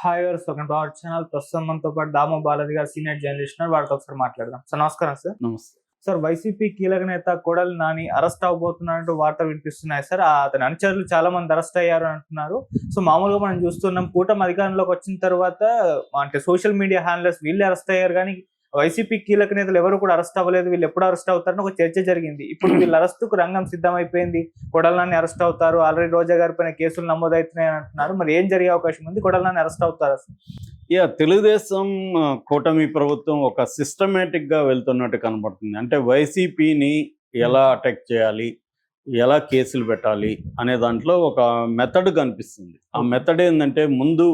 Hi గారు, welcome to our channel. ప్రస్తుతం మనతో పాటు దామో బాలాజీ గారు సీనియర్ జర్నలిస్ట్ ఉన్నారు. వారితో ఒకసారి మాట్లాడదాం. సార్ నమస్కారం. సార్ నమస్తే. సార్, వైసీపీ కీలక నేత కొడాలి నాని అరెస్ట్ అవబోతున్నట్టు వార్తలు వినిపిస్తున్నాయి. సార్, అతని అనుచరులు చాలా మంది అరెస్ట్ అయ్యారు అంటున్నారు. సో మామూలుగా మనం చూస్తున్నాం, కూటమి అధికారంలోకి వచ్చిన తర్వాత అంటే సోషల్ మీడియా హ్యాండ్లర్స్ వీళ్ళే అరెస్ట్ అయ్యారు, కానీ వైసీపీ కీలక నేతలు ఎవరు కూడా అరెస్ట్ అవ్వలేదు. వీళ్ళు ఎప్పుడు అరెస్ట్ అవుతారని ఒక చర్చ జరిగింది. ఇప్పుడు వీళ్ళ అరెస్టుకు రంగం సిద్ధమైపోయింది. కొడాలి నాని అరెస్ట్ అవుతారు, ఆల్రెడీ రోజా గారి పైన కేసులు నమోదవుతున్నాయని అంటున్నారు. మరి ఏం జరిగే అవకాశం ఉంది? కొడాలి నాని అరెస్ట్ అవుతారా? తెలుగుదేశం కూటమి ప్రభుత్వం ఒక సిస్టమేటిక్ గా వెళ్తున్నట్టు కనబడుతుంది. అంటే వైసీపీని ఎలా అటాక్ చేయాలి, ఎలా కేసులు పెట్టాలి అనే దాంట్లో ఒక మెథడ్ కనిపిస్తుంది. ఆ మెథడ్ ఏంటంటే ముందు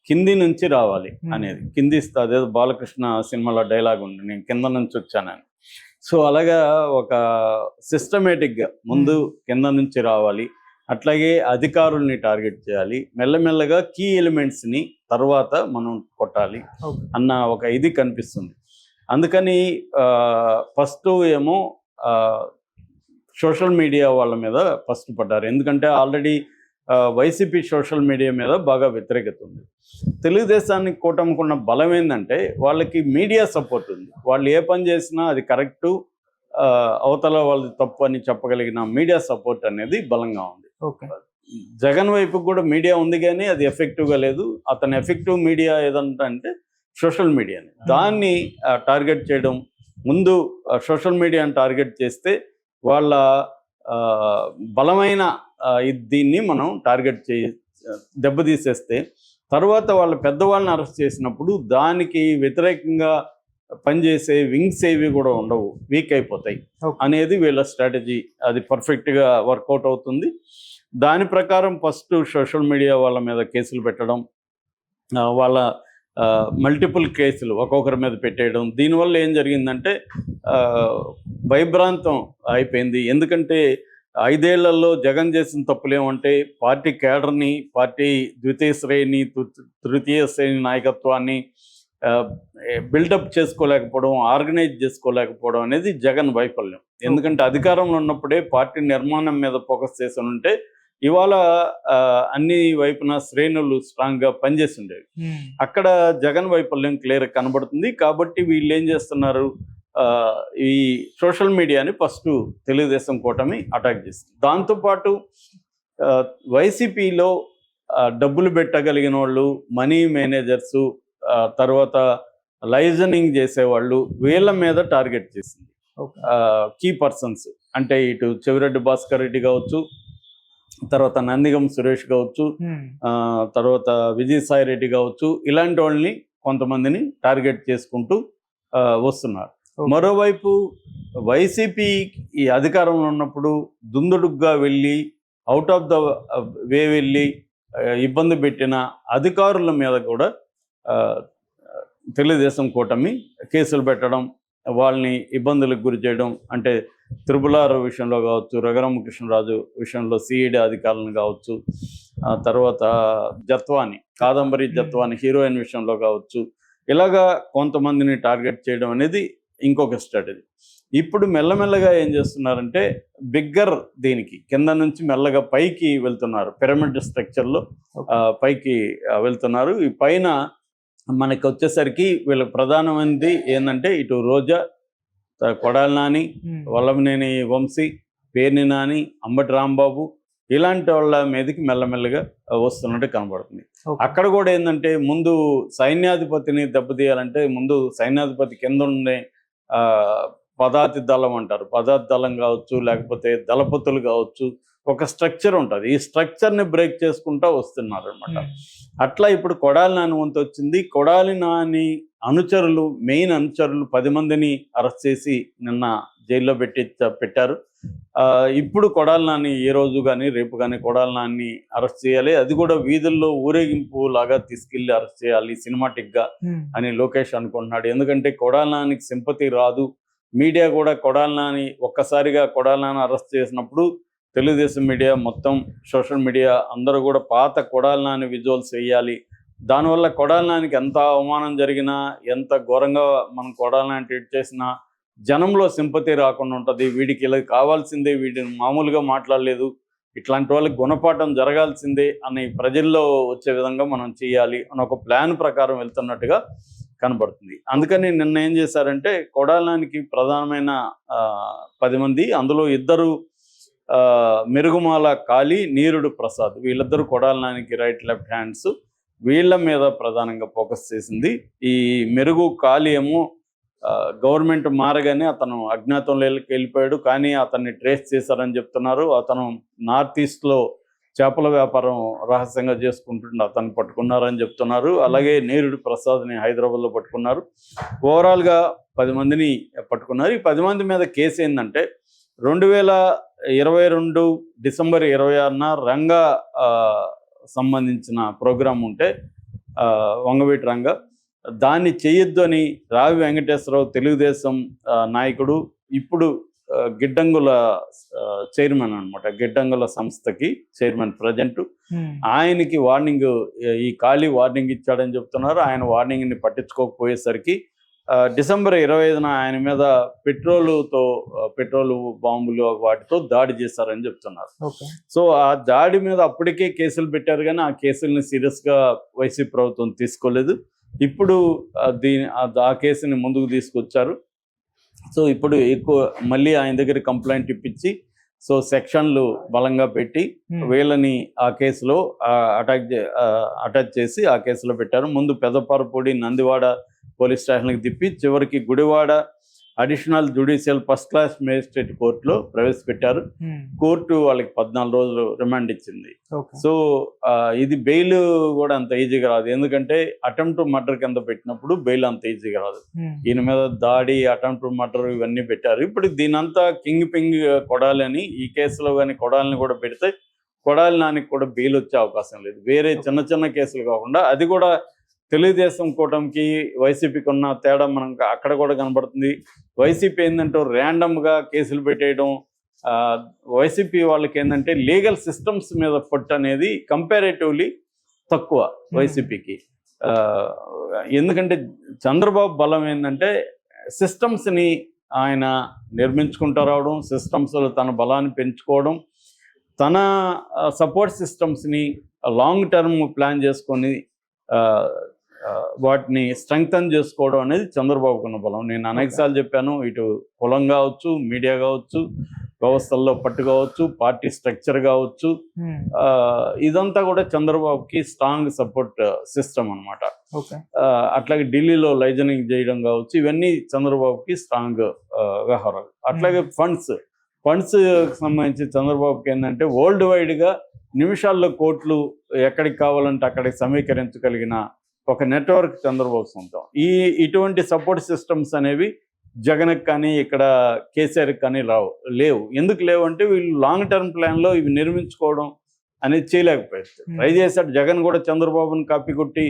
కింది నుంచి రావాలి అనేది. కింది అదేదో బాలకృష్ణ సినిమాలో డైలాగ్ ఉంది, నేను కింద నుంచి వచ్చానని. సో అలాగా ఒక సిస్టమేటిక్గా ముందు కింద నుంచి రావాలి. అట్లాగే అధికారుల్ని టార్గెట్ చేయాలి. మెల్లమెల్లగా కీ ఎలిమెంట్స్ని తర్వాత మనం కొట్టాలి అన్న ఒక ఇది కనిపిస్తుంది. అందుకని ఫస్ట్ ఏమో సోషల్ మీడియా వాళ్ళ మీద ఫస్ట్ పడ్డారు. ఎందుకంటే ఆల్రెడీ వైసీపీ సోషల్ మీడియా మీద బాగా వ్యతిరేకత ఉంది. తెలుగుదేశానికి కూటమికున్న బలం ఏంటంటే వాళ్ళకి మీడియా సపోర్ట్ ఉంది. వాళ్ళు ఏ పని చేసినా అది కరెక్టు, అవతల వాళ్ళది తప్పు అని చెప్పగలిగిన మీడియా సపోర్ట్ అనేది బలంగా ఉంది. జగన్ వైపు కూడా మీడియా ఉంది, కానీ అది ఎఫెక్టివ్గా లేదు. అతని ఎఫెక్టివ్ మీడియా ఏదంటే సోషల్ మీడియాని, దాన్ని టార్గెట్ చేయడం. ముందు సోషల్ మీడియాని టార్గెట్ చేస్తే వాళ్ళ బలమైన దీన్ని మనం టార్గెట్ దెబ్బతీసేస్తే తర్వాత వాళ్ళ పెద్దవాళ్ళని అరెస్ట్ చేసినప్పుడు దానికి వ్యతిరేకంగా పనిచేసే వింగ్స్ ఏవి కూడా ఉండవు, వీక్ అయిపోతాయి అనేది వీళ్ళ స్ట్రాటజీ. అది పర్ఫెక్ట్గా వర్కౌట్ అవుతుంది. దాని ప్రకారం ఫస్ట్ సోషల్ మీడియా వాళ్ళ మీద కేసులు పెట్టడం, వాళ్ళ మల్టిపుల్ కేసులు ఒక్కొక్కరి మీద పెట్టేయడం. దీనివల్ల ఏం జరిగిందంటే భయభ్రాంతం అయిపోయింది. ఎందుకంటే 5 ఏళ్లలో జగన్ చేసిన తప్పులేమంటే పార్టీ కేడర్ని, పార్టీ ద్వితీయ శ్రేణి, తృతీయ శ్రేణి నాయకత్వాన్ని బిల్డప్ చేసుకోలేకపోవడం, ఆర్గనైజ్ చేసుకోలేకపోవడం అనేది జగన్ వైఫల్యం. ఎందుకంటే అధికారంలో ఉన్నప్పుడే పార్టీ నిర్మాణం మీద ఫోకస్ చేసి ఉంటే ఇవాళ అన్ని వైపున శ్రేణులు స్ట్రాంగ్గా పనిచేసి ఉండేవి. అక్కడ జగన్ వైఫల్యం క్లియర్ కనబడుతుంది. కాబట్టి వీళ్ళు ఏం చేస్తున్నారు, ఈ సోషల్ మీడియాని ఫస్ట్ తెలుగుదేశం కూటమి అటాక్ చేస్తుంది. దాంతోపాటు వైసీపీలో డబ్బులు పెట్టగలిగిన వాళ్ళు, మనీ మేనేజర్సు, తర్వాత లైజనింగ్ చేసేవాళ్ళు, వీళ్ళ మీద టార్గెట్ చేసింది. కీ పర్సన్స్ అంటే ఇటు చెవిరెడ్డి భాస్కర్ రెడ్డి కావచ్చు, తర్వాత నందిగం సురేష్ కావచ్చు, తర్వాత విజయసాయి రెడ్డి కావచ్చు, ఇలాంటి వాళ్ళని కొంతమందిని టార్గెట్ చేసుకుంటూ వస్తున్నారు. మరోవైపు వైసీపీ ఈ అధికారంలో ఉన్నప్పుడు దుందుడుగ్గా వెళ్ళి అవుట్ ఆఫ్ ద వే వెళ్ళి ఇబ్బంది పెట్టిన అధికారుల మీద కూడా తెలుగుదేశం కూటమి కేసులు పెట్టడం, వాళ్ళని ఇబ్బందులకు గురి చేయడం. అంటే త్రిపులార్ విషయంలో కావచ్చు, రఘురామకృష్ణరాజు విషయంలో సిఐడి అధికారులను కావచ్చు, తర్వాత జత్వాని, కాదంబరి జత్వాని హీరోయిన్ విషయంలో కావచ్చు, ఇలాగా కొంతమందిని టార్గెట్ చేయడం అనేది ఇంకొక స్ట్రాటజీ. ఇప్పుడు మెల్లమెల్లగా ఏం చేస్తున్నారంటే బిగ్గర్ దీనికి కింద నుంచి మెల్లగా పైకి వెళ్తున్నారు. పిరమిడ్ స్ట్రక్చర్లో పైకి వెళ్తున్నారు. ఈ పైన మనకి వచ్చేసరికి వీళ్ళ ప్రధానమైనది ఏంటంటే ఇటు రోజా, కొడాలి నాని, వల్లభనేని వంశీ, పేర్ని నాని, అంబటి రాంబాబు, ఇలాంటి వాళ్ళ మీదకి మెల్లమెల్లగా వస్తున్నట్టు కనబడుతుంది. అక్కడ కూడా ఏంటంటే ముందు సైన్యాధిపతిని దెబ్బతీయాలంటే ముందు సైన్యాధిపతి కింద ఉండే పదాతి దళం అంటారు, పదాతి దళం కావచ్చు, లేకపోతే దళపతులు కావచ్చు, ఒక స్ట్రక్చర్ ఉంటుంది. ఈ స్ట్రక్చర్ని బ్రేక్ చేసుకుంటూ వస్తున్నారు అనమాట. అట్లా ఇప్పుడు కొడాలి నాని వంతు వచ్చింది. కొడాలి నాని అనుచరులు, మెయిన్ అనుచరులు 10 మందిని అరెస్ట్ చేసి నిన్న జైల్లో పెట్టారు. ఇప్పుడు కొడాలి నాని ఏ రోజు కానీ రేపు కానీ కొడాలి నాని అరెస్ట్ చేయాలి. అది కూడా వీధుల్లో ఊరేగింపు లాగా తీసుకెళ్లి అరెస్ట్ చేయాలి సినిమాటిక్గా అని లోకేష్ అనుకుంటున్నాడు. ఎందుకంటే కొడాలి నానికి సింపతి రాదు. మీడియా కూడా కొడాలి నాని ఒక్కసారిగా కొడాలి నాని అరెస్ట్ చేసినప్పుడు తెలుగుదేశం మీడియా మొత్తం, సోషల్ మీడియా అందరూ కూడా పాత కొడాలి నాని విజువల్స్ వేయాలి. దానివల్ల కొడాలి నానికి ఎంత అవమానం జరిగినా, ఎంత ఘోరంగా మనం కొడాలి నాని ట్రీట్ చేసినా జనంలో సింపతి రాకుండా ఉంటుంది. వీడికి ఇలా కావాల్సిందే, వీడిని మామూలుగా మాట్లాడలేదు, ఇట్లాంటి వాళ్ళకి గుణపాఠం జరగాల్సిందే అని ప్రజల్లో వచ్చే విధంగా మనం చేయాలి అని ఒక ప్లాన్ ప్రకారం వెళ్తున్నట్టుగా కనబడుతుంది. అందుకని నిన్న ఏం చేశారంటే కొడాలానికి ప్రధానమైన 10 మంది, అందులో 2 మెరుగుమాల కాళీ, నీరుడు ప్రసాద్, వీళ్ళిద్దరూ కొడాలానికి రైట్ లెఫ్ట్ హ్యాండ్స్. వీళ్ళ మీద ప్రధానంగా ఫోకస్ చేసింది. ఈ మెరుగు కాళీ ఏమో గవర్నమెంట్ మారగానే అతను అజ్ఞాతంలోకి వెళ్ళిపోయాడు, కానీ అతన్ని ట్రేస్ చేశారని చెప్తున్నారు. అతను నార్త్ ఈస్ట్లో చేపల వ్యాపారం రహస్యంగా చేసుకుంటుండే అతన్ని పట్టుకున్నారని చెప్తున్నారు. అలాగే నీరుడు ప్రసాద్ని హైదరాబాద్లో పట్టుకున్నారు. ఓవరాల్గా 10 మందిని పట్టుకున్నారు. ఈ 10 మంది మీద కేసు ఏంటంటే 2022 డిసెంబర్ 26న రంగా సంబంధించిన ప్రోగ్రాం ఉంటే వంగవీటి రంగా, దాన్ని చేయొద్దు అని రావి వెంకటేశ్వరరావు తెలుగుదేశం నాయకుడు, ఇప్పుడు గిడ్డంగుల చైర్మన్ అనమాట, గిడ్డంగుల సంస్థకి చైర్మన్ ప్రజెంట్, ఆయనకి వార్నింగ్, ఈ ఖాళీ వార్నింగ్ ఇచ్చాడని చెప్తున్నారు. ఆయన వార్నింగ్ని పట్టించుకోకపోయేసరికి డిసెంబర్ 25న ఆయన మీద పెట్రోలు బాంబులు వాటితో దాడి చేశారని చెప్తున్నారు. సో ఆ దాడి మీద అప్పటికే కేసులు పెట్టారు, కానీ ఆ కేసుల్ని సీరియస్గా వైసీపీ ప్రభుత్వం తీసుకోలేదు. ఇప్పుడు ఆ కేసుని ముందుకు తీసుకొచ్చారు. సో ఇప్పుడు మళ్ళీ ఆయన దగ్గర కంప్లైంట్ ఇప్పించి సో సెక్షన్లు బలంగా పెట్టి వీళ్ళని ఆ కేసులో అటాచ్ చేసి ఆ కేసులో పెట్టారు. ముందు పెదపారపూడి, నందివాడ పోలీస్ స్టేషన్కి తిప్పి చివరికి Gudivada additional judicial first class magistrate కోర్టులో ప్రవేశపెట్టారు. కోర్టు వాళ్ళకి 14 రోజులు రిమాండ్ ఇచ్చింది. సో ఇది బెయిల్ కూడా అంత ఈజీగా రాదు, ఎందుకంటే అటెంప్ట్ మర్డర్ కింద పెట్టినప్పుడు బెయిల్ అంత ఈజీగా రాదు. ఈయన మీద దాడి, అటెంప్ట్ మర్డర్ ఇవన్నీ పెట్టారు. ఇప్పుడు దీనంతా కింగ్ పింగ్ కొడాలి అని, ఈ కేసులో కానీ కొడాలిని కూడా పెడితే కొడాలి నానికి కూడా బెయిల్ వచ్చే అవకాశం లేదు. వేరే చిన్న చిన్న కేసులు కాకుండా, అది కూడా తెలుగుదేశం కూటమికి వైసీపీకి ఉన్న తేడా మనం అక్కడ కూడా కనబడుతుంది. వైసీపీ ఏంటంటే ర్యాండమ్గా కేసులు పెట్టేయడం, వైసీపీ వాళ్ళకి ఏంటంటే లీగల్ సిస్టమ్స్ మీద పట్టు అనేది కంపారేటివ్లీ తక్కువ వైసీపీకి. ఎందుకంటే చంద్రబాబు బలం ఏంటంటే సిస్టమ్స్ని ఆయన నిర్మించుకుంటూ రావడం, సిస్టమ్స్లో తన బలాన్ని పెంచుకోవడం, తన సపోర్ట్ సిస్టమ్స్ని లాంగ్ టర్మ్ ప్లాన్ చేసుకొని వాటిని స్ట్రెంగ్తన్ చేసుకోవడం అనేది చంద్రబాబుకు ఉన్న బలం. నేను అనేకసార్లు చెప్పాను, ఇటు కులం కావచ్చు, మీడియా కావచ్చు, వ్యవస్థల్లో పట్టు కావచ్చు, పార్టీ స్ట్రక్చర్ కావచ్చు, ఇదంతా కూడా చంద్రబాబుకి స్ట్రాంగ్ సపోర్ట్ సిస్టమ్ అనమాట. అట్లాగే ఢిల్లీలో లైజనింగ్ చేయడం కావచ్చు, ఇవన్నీ చంద్రబాబుకి స్ట్రాంగ్ వ్యవహారాలు. అట్లాగే ఫండ్స్ సంబంధించి చంద్రబాబుకి ఏంటంటే వరల్డ్ వైడ్గా నిమిషాల్లో కోట్లు ఎక్కడికి కావాలంటే అక్కడికి సమీకరించగలిగిన ఒక నెట్వర్క్ చంద్రబాబు సొంతం. ఇటువంటి సపోర్ట్ సిస్టమ్స్ అనేవి జగన్కి కానీ ఇక్కడ కేసీఆర్కి కానీ లేవు. ఎందుకు లేవు అంటే వీళ్ళు లాంగ్ టర్మ్ ప్లాన్లో ఇవి నిర్మించుకోవడం అనేది చేయలేకపోయారు. ట్రై చేశాడు జగన్ కూడా, చంద్రబాబుని కాపీ కొట్టి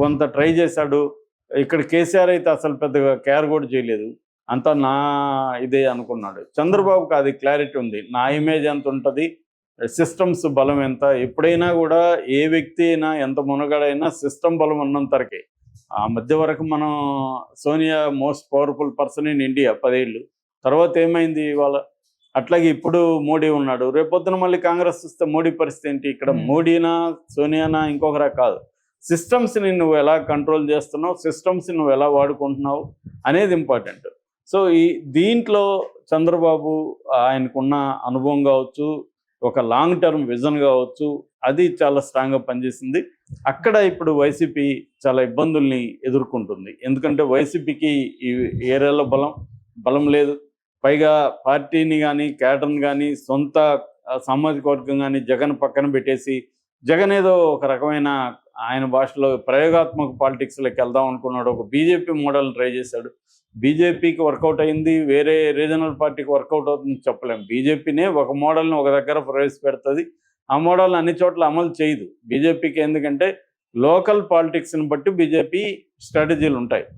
కొంత ట్రై చేశాడు. ఇక్కడ కేసీఆర్ అయితే అసలు పెద్దగా కేర్ కూడా చేయలేదు, అంతా నా ఇదే అనుకున్నాడు. చంద్రబాబుకి అది క్లారిటీ ఉంది, నా ఇమేజ్ ఎంత ఉంటుంది, సిస్టమ్స్ బలం ఎంత. ఎప్పుడైనా కూడా ఏ వ్యక్తి అయినా ఎంత మునగాడైనా సిస్టమ్ బలం ఉన్నంతరకే. ఆ మధ్య వరకు మనం Sonia most powerful person in India 10 ఏళ్ళు, తర్వాత ఏమైంది ఇవాళ. అట్లాగే ఇప్పుడు మోడీ ఉన్నాడు, రేపొద్దున మళ్ళీ కాంగ్రెస్ వస్తే మోడీ పరిస్థితి ఏంటి? ఇక్కడ మోడీనా సోనియానా ఇంకొకరా కాదు, సిస్టమ్స్ని నువ్వు ఎలా కంట్రోల్ చేస్తున్నావు, సిస్టమ్స్ని నువ్వు ఎలా వాడుకుంటున్నావు అనేది ఇంపార్టెంట్. సో దీంట్లో చంద్రబాబు ఆయనకున్న అనుభవం కావచ్చు, ఒక లాంగ్ టర్మ్ విజన్ కావచ్చు, అది చాలా స్ట్రాంగ్గా పనిచేసింది. అక్కడ ఇప్పుడు వైసీపీ చాలా ఇబ్బందుల్ని ఎదుర్కొంటుంది, ఎందుకంటే వైసీపీకి ఈ ఏరియాలో బలం లేదు. పైగా పార్టీని కానీ క్యాడర్ని కానీ సొంత సామాజిక వర్గం కానీ జగన్ పక్కన పెట్టేసి, జగన్ ఏదో ఒక రకమైన ఆయన భాషలో ప్రయోగాత్మక పాలిటిక్స్లోకి వెళ్దాం అనుకున్నాడు. ఒక బీజేపీ మోడల్ని ట్రై చేశాడు. బీజేపీకి వర్కౌట్ అయింది, వేరే రీజనల్ పార్టీకి వర్కౌట్ అవుతుంది చెప్పలేము. బీజేపీనే ఒక మోడల్ని ఒక దగ్గర ప్రవేశపెడుతుంది, ఆ మోడల్ని అన్ని చోట్ల అమలు చేయదు బీజేపీకి. ఎందుకంటే లోకల్ పాలిటిక్స్ని బట్టి బీజేపీ స్ట్రాటజీలు ఉంటాయి.